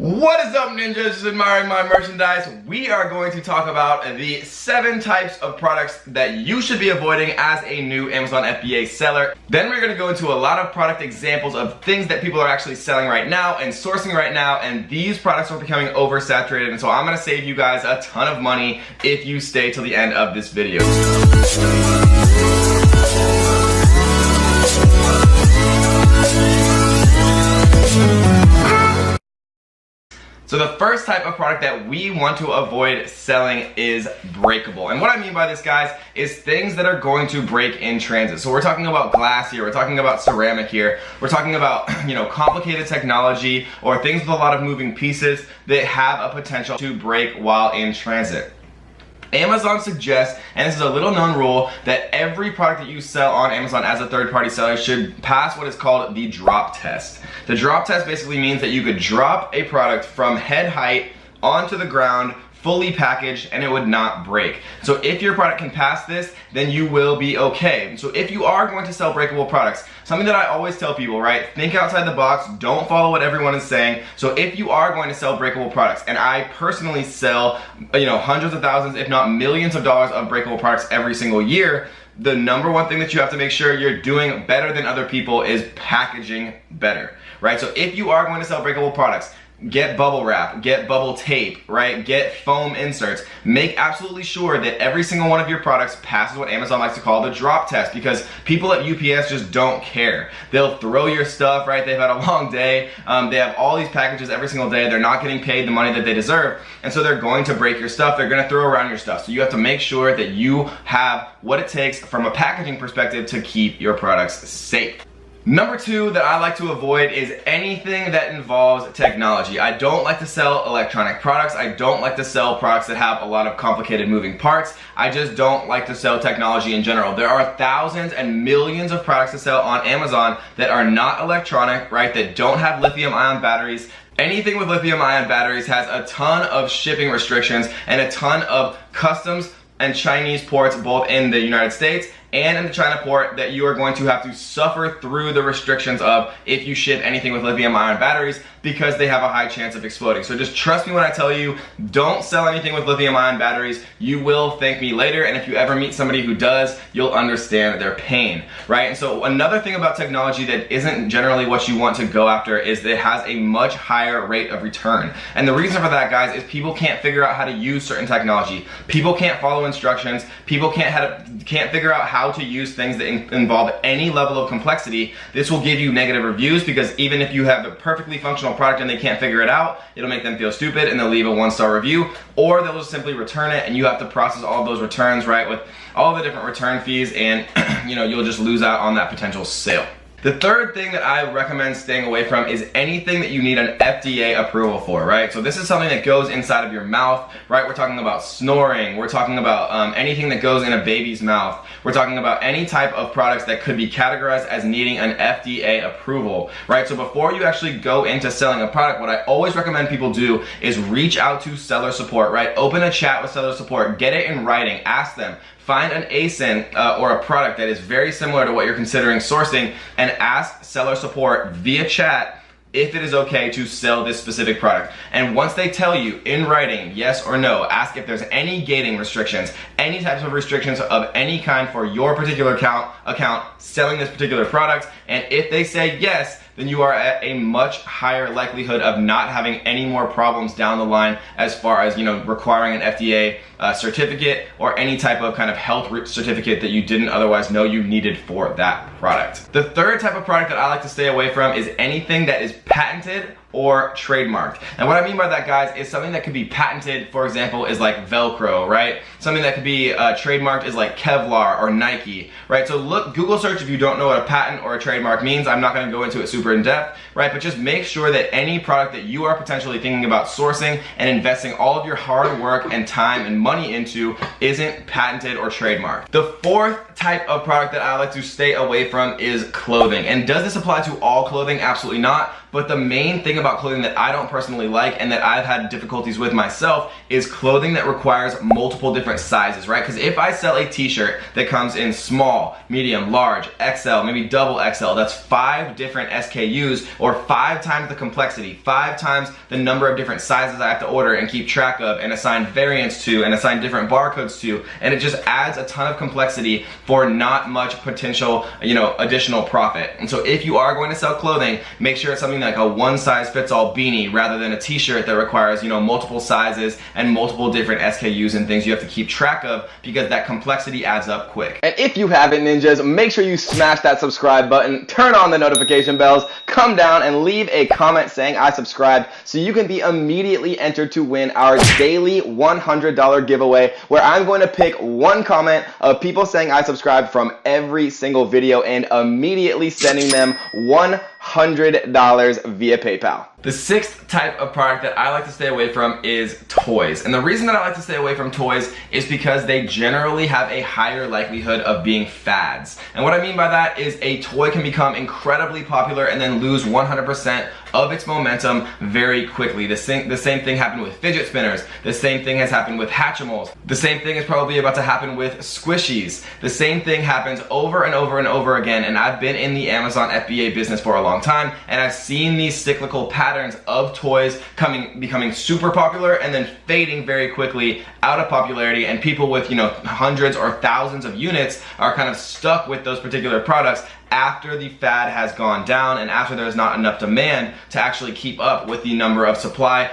What is up, ninjas? Just admiring my merchandise. We are going to talk about the 7 types of products that you should be avoiding as a new Amazon FBA seller. Then we're going to go into a lot of product examples of things that people are actually selling right now and sourcing right now, and these products are becoming oversaturated, and so I'm going to save you guys a ton of money if you stay till the end of this video. So the first type of product that we want to avoid selling is breakable. And what I mean by this, guys, is things that are going to break in transit. So we're talking about glass here, we're talking about ceramic here, we're talking about, complicated technology or things with a lot of moving pieces that have a potential to break while in transit. Amazon suggests, and this is a little known rule, that every product that you sell on Amazon as a third-party seller should pass what is called the drop test. The drop test basically means that you could drop a product from head height onto the ground, fully packaged, and it would not break. So if your product can pass this, then you will be okay. So if you are going to sell breakable products, something that I always tell people, right? Think outside the box, don't follow what everyone is saying. So if you are going to sell breakable products, and I personally sell, hundreds of thousands, if not millions of dollars of breakable products every single year, the number one thing that you have to make sure you're doing better than other people is packaging better, right? So if you are going to sell breakable products, get bubble wrap, get bubble tape, right? Get foam inserts. Make absolutely sure that every single one of your products passes what Amazon likes to call the drop test, because people at UPS just don't care. They'll throw your stuff, right? They've had a long day. They have all these packages every single day. They're not getting paid the money that they deserve. And so they're going to break your stuff. They're going to throw around your stuff. So you have to make sure that you have what it takes from a packaging perspective to keep your products safe. Number 2 that I like to avoid is anything that involves technology. I don't like to sell electronic products. I don't like to sell products that have a lot of complicated moving parts. I just don't like to sell technology in general. There are thousands and millions of products to sell on Amazon that are not electronic, right? That don't have lithium-ion batteries. Anything with lithium-ion batteries has a ton of shipping restrictions and a ton of customs and Chinese ports, both in the United States and in the China port, that you are going to have to suffer through the restrictions of if you ship anything with lithium-ion batteries, because they have a high chance of exploding. So just trust me when I tell you, don't sell anything with lithium-ion batteries. You will thank me later, and if you ever meet somebody who does, you'll understand their pain, right? And so another thing about technology that isn't generally what you want to go after is that it has a much higher rate of return. And the reason for that, guys, is people can't figure out how to use certain technology. People can't follow instructions. People can't figure out how to use things that involve any level of complexity. This will give you negative reviews, because even if you have a perfectly functional product and they can't figure it out, it'll make them feel stupid and they'll leave a 1-star review, or they'll just simply return it and you have to process all of those returns, right, with all the different return fees, and you'll just lose out on that potential sale. The third thing that I recommend staying away from is anything that you need an FDA approval for, right? So this is something that goes inside of your mouth, right? We're talking about snoring. We're talking about anything that goes in a baby's mouth. We're talking about any type of products that could be categorized as needing an FDA approval, right? So before you actually go into selling a product, what I always recommend people do is reach out to seller support, right? Open a chat with seller support, get it in writing, ask them. Find an ASIN or a product that is very similar to what you're considering sourcing, and ask seller support via chat if it is okay to sell this specific product. And once they tell you in writing yes or no, ask if there's any gating restrictions, any types of restrictions of any kind for your particular account selling this particular product. And if they say yes, then you are at a much higher likelihood of not having any more problems down the line as far as requiring an FDA certificate or any type of kind of health certificate that you didn't otherwise know you needed for that product. The third type of product that I like to stay away from is anything that is patented or trademarked. And what I mean by that, guys, is something that could be patented, for example, is like Velcro, right? Something that could be trademarked is like Kevlar or Nike, right? So look, Google search if you don't know what a patent or a trademark means. I'm not gonna go into it super in depth, right? But just make sure that any product that you are potentially thinking about sourcing and investing all of your hard work and time and money into isn't patented or trademarked. The fourth type of product that I like to stay away from is clothing. And does this apply to all clothing? Absolutely not. but the main thing about clothing that I don't personally like and that I've had difficulties with myself is clothing that requires multiple different sizes, right? Because if I sell a t-shirt that comes in small, medium, large, XL, maybe double XL, that's 5 different SKUs, or 5 times the complexity, 5 times the number of different sizes I have to order and keep track of and assign variants to and assign different barcodes to, and it just adds a ton of complexity for not much potential, additional profit. And so if you are going to sell clothing, make sure it's something like a one-size-fits-all beanie rather than a t-shirt that requires, multiple sizes and multiple different SKUs and things you have to keep track of, because that complexity adds up quick. And if you haven't, ninjas, make sure you smash that subscribe button, turn on the notification bells, come down and leave a comment saying I subscribed, so you can be immediately entered to win our daily $100 giveaway, where I'm going to pick one comment of people saying I subscribed from every single video and immediately sending them $100 via PayPal. The 6th type of product that I like to stay away from is toys. And the reason that I like to stay away from toys is because they generally have a higher likelihood of being fads. And what I mean by that is a toy can become incredibly popular and then lose 100% of its momentum very quickly. The same thing happened with fidget spinners. The same thing has happened with Hatchimals. The same thing is probably about to happen with squishies. The same thing happens over and over and over again, and I've been in the Amazon FBA business for a long time, and I've seen these cyclical patterns of toys becoming super popular and then fading very quickly out of popularity, and people with hundreds or thousands of units are kind of stuck with those particular products after the fad has gone down and after there's not enough demand to actually keep up with the number of supply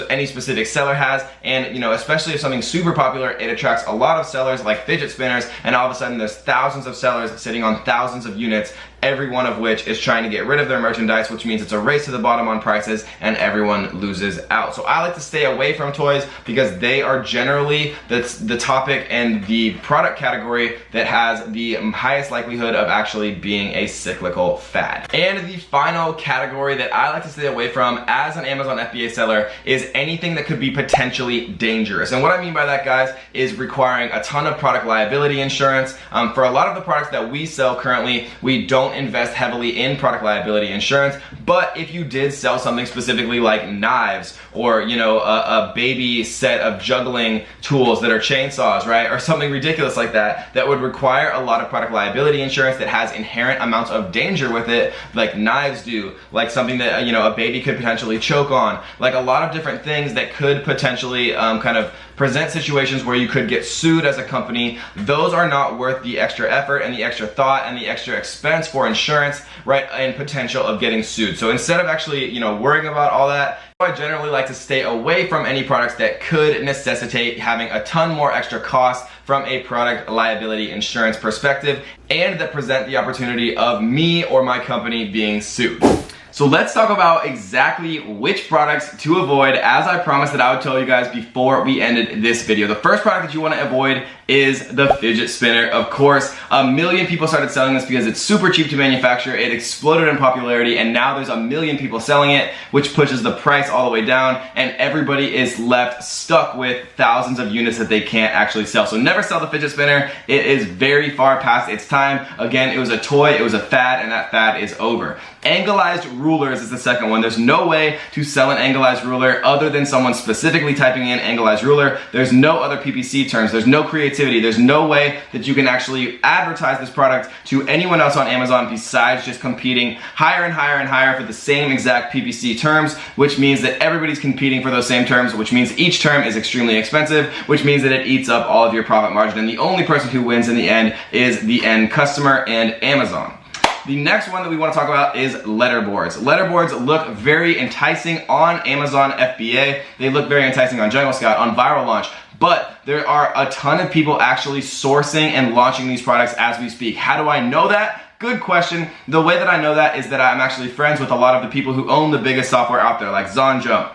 any specific seller has. And especially if something's super popular, it attracts a lot of sellers like fidget spinners, and all of a sudden there's thousands of sellers sitting on thousands of units, every one of which is trying to get rid of their merchandise, which means it's a race to the bottom on prices and everyone loses out. So I like to stay away from toys because they are generally the topic and the product category that has the highest likelihood of actually being a cyclical fad. And the final category that I like to stay away from as an Amazon FBA seller is anything that could be potentially dangerous. And what I mean by that, guys, is requiring a ton of product liability insurance. For a lot of the products that we sell currently, we don't invest heavily in product liability insurance, but if you did sell something specifically like knives or a baby set of juggling tools that are chainsaws, right, or something ridiculous like that would require a lot of product liability insurance that has inherent amounts of danger with it, like knives do, like something that a baby could potentially choke on, like a lot of different things that could potentially kind of present situations where you could get sued as a company. Those are not worth the extra effort and the extra thought and the extra expense for insurance, right, and potential of getting sued. So instead of actually, worrying about all that, I generally like to stay away from any products that could necessitate having a ton more extra costs from a product liability insurance perspective and that present the opportunity of me or my company being sued. So let's talk about exactly which products to avoid, as I promised that I would tell you guys before we ended this video. The first product that you want to avoid is the fidget spinner. Of course, a million people started selling this because it's super cheap to manufacture. It exploded in popularity, and now there's a million people selling it, which pushes the price all the way down, and everybody is left stuck with thousands of units that they can't actually sell. So never sell the fidget spinner. It is very far past its time. Again, it was a toy, it was a fad, and that fad is over. Anglized rulers is the second one. There's no way to sell an anglized ruler other than someone specifically typing in anglized ruler. There's no other PPC terms. There's no creativity. There's no way that you can actually advertise this product to anyone else on Amazon besides just competing higher and higher and higher for the same exact PPC terms, which means that everybody's competing for those same terms, which means each term is extremely expensive, which means that it eats up all of your profit margin, and the only person who wins in the end is the end customer and Amazon. The next one that we want to talk about is letterboards. Letterboards look very enticing on Amazon FBA. They look very enticing on Jungle Scout, on Viral Launch, but there are a ton of people actually sourcing and launching these products as we speak. How do I know that? Good question. The way that I know that is that I'm actually friends with a lot of the people who own the biggest software out there, like Zonjo,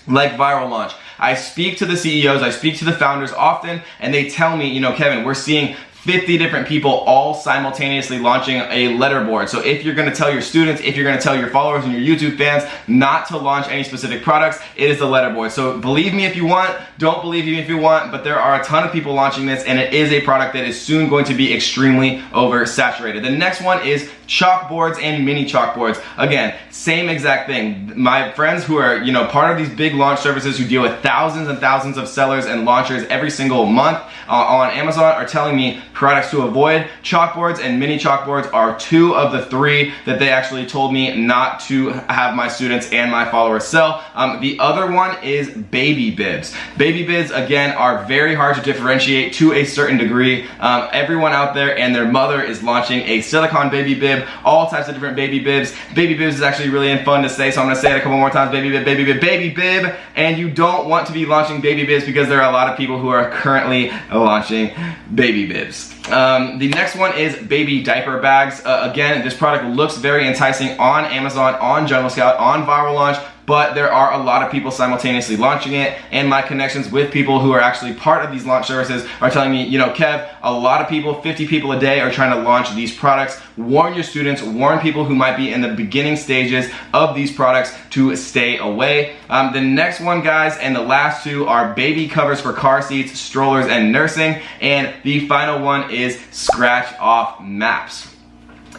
like Viral Launch. I speak to the CEOs, I speak to the founders often, and they tell me, Kevin, we're seeing 50 different people all simultaneously launching a letterboard. So if you're gonna tell your students, if you're gonna tell your followers and your YouTube fans not to launch any specific products, it is the letterboard. So believe me if you want, don't believe me if you want, but there are a ton of people launching this, and it is a product that is soon going to be extremely oversaturated. The next one is chalkboards and mini chalkboards. Again, same exact thing. My friends who are, part of these big launch services who deal with thousands and thousands of sellers and launchers every single month on Amazon are telling me products to avoid. Chalkboards and mini chalkboards are 2 of the 3 that they actually told me not to have my students and my followers sell. The other one is baby bibs. Baby bibs, again, are very hard to differentiate to a certain degree. Everyone out there and their mother is launching a silicone baby bib, all types of different baby bibs. Baby bibs is actually really fun to say, so I'm gonna say it a couple more times. Baby bib, baby bib, baby bib. And you don't want to be launching baby bibs because there are a lot of people who are currently launching baby bibs. The next one is baby diaper bags. Again, this product looks very enticing on Amazon, on Jungle Scout, on Viral Launch, but there are a lot of people simultaneously launching it, and my connections with people who are actually part of these launch services are telling me, Kev, a lot of people, 50 people a day are trying to launch these products. Warn your students, warn people who might be in the beginning stages of these products to stay away. The next one, guys, and the last 2 are baby covers for car seats, strollers, and nursing, and the final one is scratch off maps.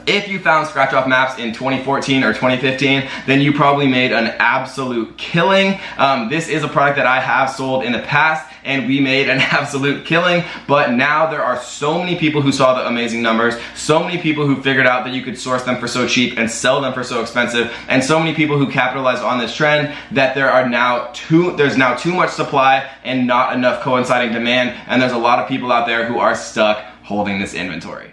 If you found scratch off maps in 2014 or 2015, then you probably made an absolute killing. This is a product that I have sold in the past, and we made an absolute killing, but now there are so many people who saw the amazing numbers, so many people who figured out that you could source them for so cheap and sell them for so expensive, and so many people who capitalized on this trend that there's now too much supply and not enough coinciding demand, and there's a lot of people out there who are stuck holding this inventory.